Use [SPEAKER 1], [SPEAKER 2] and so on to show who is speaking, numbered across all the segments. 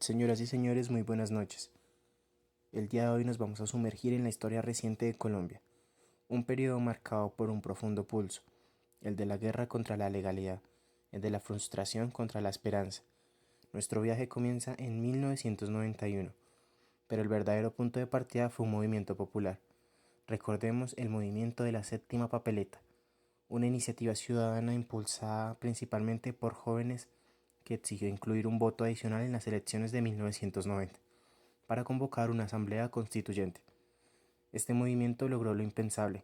[SPEAKER 1] Señoras y señores, muy buenas noches. El día de hoy nos vamos a sumergir en la historia reciente de Colombia, un periodo marcado por un profundo pulso, el de la guerra contra la legalidad, el de la frustración contra la esperanza. Nuestro viaje comienza en 1991, pero el verdadero punto de partida fue un movimiento popular. Recordemos el movimiento de la Séptima Papeleta, una iniciativa ciudadana impulsada principalmente por jóvenes que exigió incluir un voto adicional en las elecciones de 1990 para convocar una asamblea constituyente. Este movimiento logró lo impensable,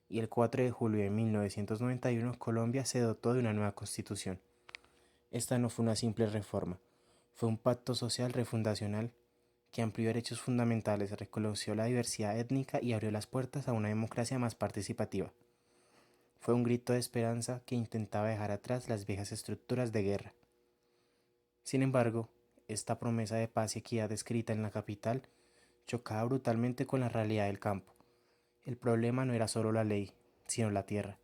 [SPEAKER 1] y el 4 de julio de 1991 Colombia se dotó de una nueva constitución. Esta no fue una simple reforma, fue un pacto social refundacional que amplió derechos fundamentales, reconoció la diversidad étnica y abrió las puertas a una democracia más participativa. Fue un grito de esperanza que intentaba dejar atrás las viejas estructuras de guerra. Sin embargo, esta promesa de paz y equidad escrita en la capital chocaba brutalmente con la realidad del campo. El problema no era solo la ley, sino la tierra.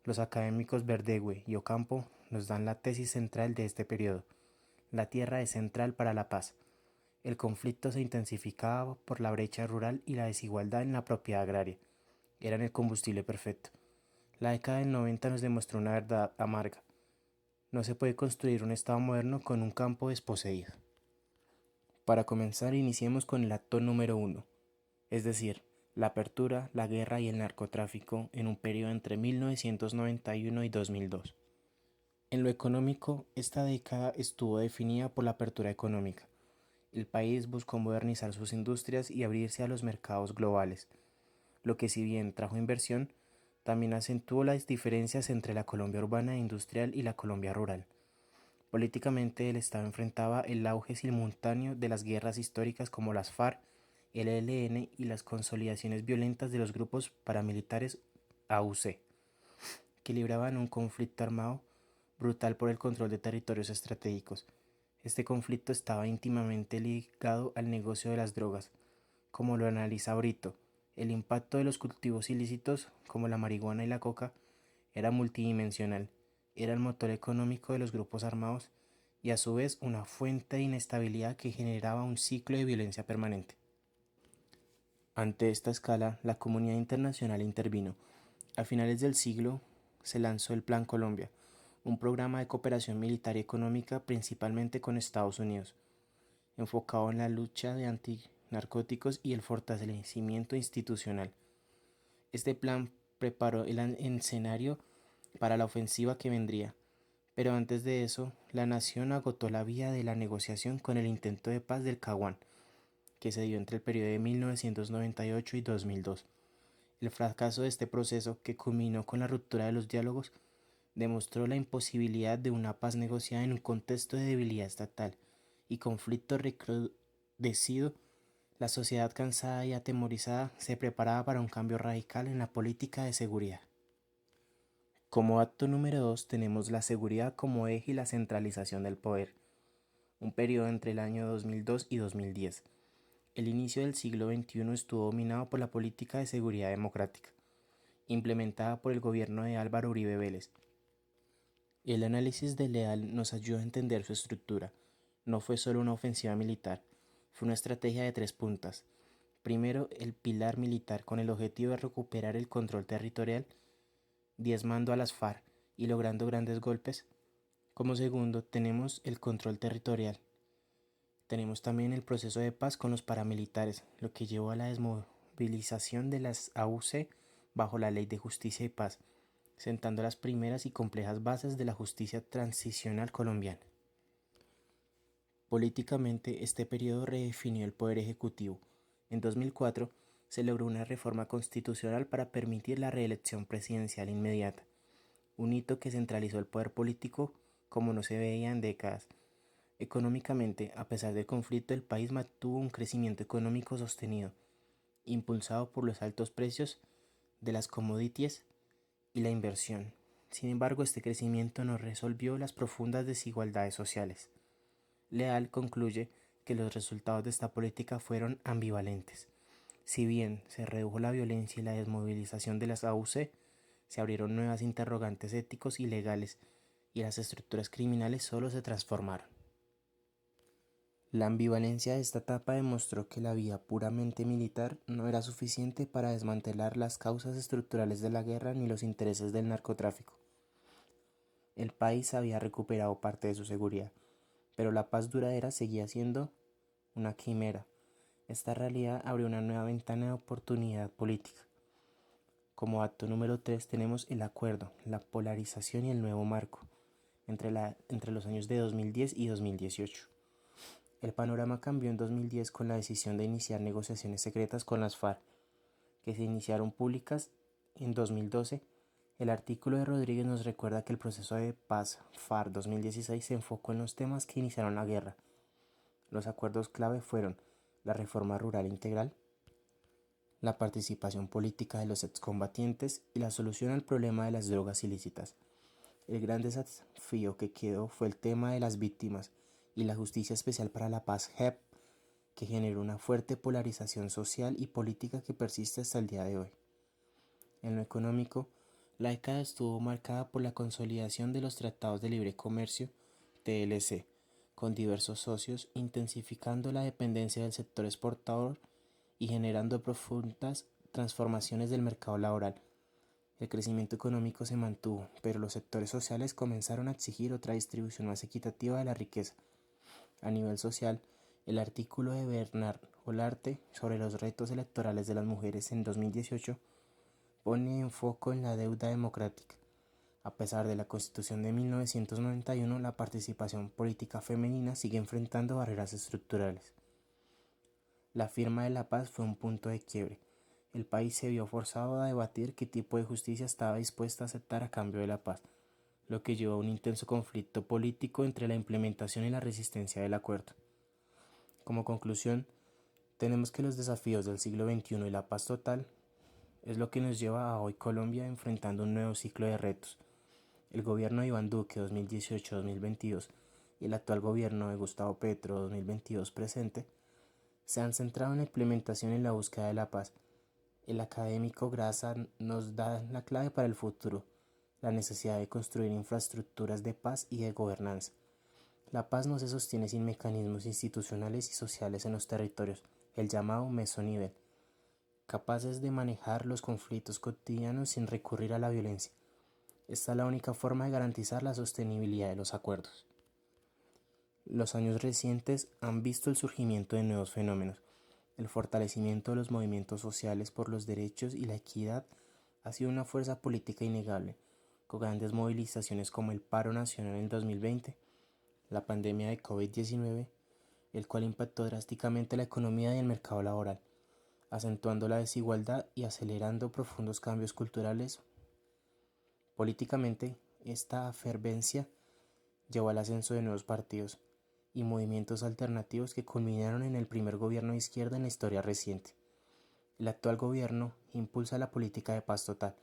[SPEAKER 1] Los académicos Verdegue y Ocampo nos dan la tesis central de este periodo. La tierra es central para la paz. El conflicto se intensificaba por la brecha rural y la desigualdad en la propiedad agraria. Eran el combustible perfecto. La década del 90 nos demostró una verdad amarga. No se puede construir un Estado moderno con un campo desposeído. Para comenzar, iniciemos con el acto número uno, es decir, la apertura, la guerra y el narcotráfico en un periodo entre 1991 y 2002. En lo económico, esta década estuvo definida por la apertura económica. El país buscó modernizar sus industrias y abrirse a los mercados globales, lo que si bien trajo inversión, también acentuó las diferencias entre la Colombia urbana e industrial y la Colombia rural. Políticamente el Estado enfrentaba el auge simultáneo de las guerras históricas como las FARC, el ELN y las consolidaciones violentas de los grupos paramilitares AUC, que libraban un conflicto armado brutal por el control de territorios estratégicos. Este conflicto estaba íntimamente ligado al negocio de las drogas, como lo analiza Brito. El impacto de los cultivos ilícitos, como la marihuana y la coca, era multidimensional, era el motor económico de los grupos armados y a su vez una fuente de inestabilidad que generaba un ciclo de violencia permanente. Ante esta escala, la comunidad internacional intervino. A finales del siglo se lanzó el Plan Colombia, un programa de cooperación militar y económica principalmente con Estados Unidos, enfocado en la lucha de antinarcóticos y el fortalecimiento institucional. Este plan preparó el escenario para la ofensiva que vendría, pero antes de eso, la nación agotó la vía de la negociación con el intento de paz del Caguán, que se dio entre el periodo de 1998 y 2002. El fracaso de este proceso, que culminó con la ruptura de los diálogos, demostró la imposibilidad de una paz negociada en un contexto de debilidad estatal y conflicto recrudecido. La sociedad cansada y atemorizada se preparaba para un cambio radical en la política de seguridad. Como acto número 2 tenemos la seguridad como eje y la centralización del poder, un periodo entre el año 2002 y 2010. El inicio del siglo XXI estuvo dominado por la política de seguridad democrática, implementada por el gobierno de Álvaro Uribe Vélez. El análisis de Leal nos ayuda a entender su estructura. No fue solo una ofensiva militar, fue una estrategia de tres puntas. Primero, el pilar militar con el objetivo de recuperar el control territorial, diezmando a las FARC y logrando grandes golpes. Como segundo, tenemos el control territorial. Tenemos también el proceso de paz con los paramilitares, lo que llevó a la desmovilización de las AUC bajo la Ley de Justicia y Paz, sentando las primeras y complejas bases de la justicia transicional colombiana. Políticamente, este periodo redefinió el poder ejecutivo. En 2004 se logró una reforma constitucional para permitir la reelección presidencial inmediata, un hito que centralizó el poder político como no se veía en décadas. Económicamente, a pesar del conflicto, el país mantuvo un crecimiento económico sostenido, impulsado por los altos precios de las commodities y la inversión. Sin embargo, este crecimiento no resolvió las profundas desigualdades sociales. Leal concluye que los resultados de esta política fueron ambivalentes. Si bien se redujo la violencia y la desmovilización de las AUC, se abrieron nuevas interrogantes éticos y legales y las estructuras criminales solo se transformaron. La ambivalencia de esta etapa demostró que la vía puramente militar no era suficiente para desmantelar las causas estructurales de la guerra ni los intereses del narcotráfico. El país había recuperado parte de su seguridad, pero la paz duradera seguía siendo una quimera. Esta realidad abrió una nueva ventana de oportunidad política. Como acto número 3 tenemos el acuerdo, la polarización y el nuevo marco entre los años de 2010 y 2018. El panorama cambió en 2010 con la decisión de iniciar negociaciones secretas con las FARC, que se iniciaron públicas en 2012. El artículo de Rodríguez nos recuerda que el proceso de paz FARC 2016 se enfocó en los temas que iniciaron la guerra. Los acuerdos clave fueron la reforma rural integral, la participación política de los excombatientes y la solución al problema de las drogas ilícitas. El gran desafío que quedó fue el tema de las víctimas y la Justicia Especial para la Paz JEP, que generó una fuerte polarización social y política que persiste hasta el día de hoy. En lo económico, la década estuvo marcada por la consolidación de los tratados de libre comercio TLC con diversos socios, intensificando la dependencia del sector exportador y generando profundas transformaciones del mercado laboral. El crecimiento económico se mantuvo, pero los sectores sociales comenzaron a exigir otra distribución más equitativa de la riqueza. A nivel social, el artículo de Bernard Olarte sobre los retos electorales de las mujeres en 2018 pone en foco en la deuda democrática. A pesar de la Constitución de 1991, la participación política femenina sigue enfrentando barreras estructurales. La firma de la paz fue un punto de quiebre. El país se vio forzado a debatir qué tipo de justicia estaba dispuesta a aceptar a cambio de la paz, lo que llevó a un intenso conflicto político entre la implementación y la resistencia del acuerdo. Como conclusión, tenemos que los desafíos del siglo XXI y la paz total es lo que nos lleva a hoy Colombia enfrentando un nuevo ciclo de retos. El gobierno de Iván Duque 2018-2022 y el actual gobierno de Gustavo Petro 2022 presente se han centrado en la implementación y la búsqueda de la paz. El académico Grasa nos da la clave para el futuro, la necesidad de construir infraestructuras de paz y de gobernanza. La paz no se sostiene sin mecanismos institucionales y sociales en los territorios, el llamado mesonivel, capaces de manejar los conflictos cotidianos sin recurrir a la violencia. Esta es la única forma de garantizar la sostenibilidad de los acuerdos. Los años recientes han visto el surgimiento de nuevos fenómenos. El fortalecimiento de los movimientos sociales por los derechos y la equidad ha sido una fuerza política innegable, con grandes movilizaciones como el paro nacional en el 2020, la pandemia de COVID-19, el cual impactó drásticamente la economía y el mercado laboral, acentuando la desigualdad y acelerando profundos cambios culturales. Políticamente, esta fervencia llevó al ascenso de nuevos partidos y movimientos alternativos que culminaron en el primer gobierno de izquierda en la historia reciente. El actual gobierno impulsa la política de paz total,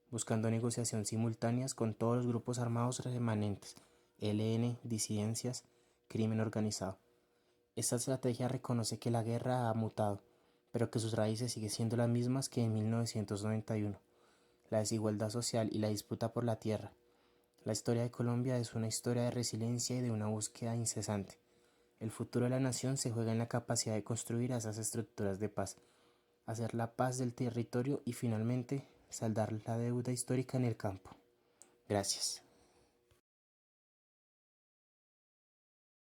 [SPEAKER 1] buscando negociaciones simultáneas con todos los grupos armados remanentes, ELN, disidencias, crimen organizado. Esta estrategia reconoce que la guerra ha mutado, pero que sus raíces siguen siendo las mismas que en 1991, la desigualdad social y la disputa por la tierra. La historia de Colombia es una historia de resiliencia y de una búsqueda incesante. El futuro de la nación se juega en la capacidad de construir esas estructuras de paz, hacer la paz del territorio y finalmente saldar la deuda histórica en el campo. Gracias.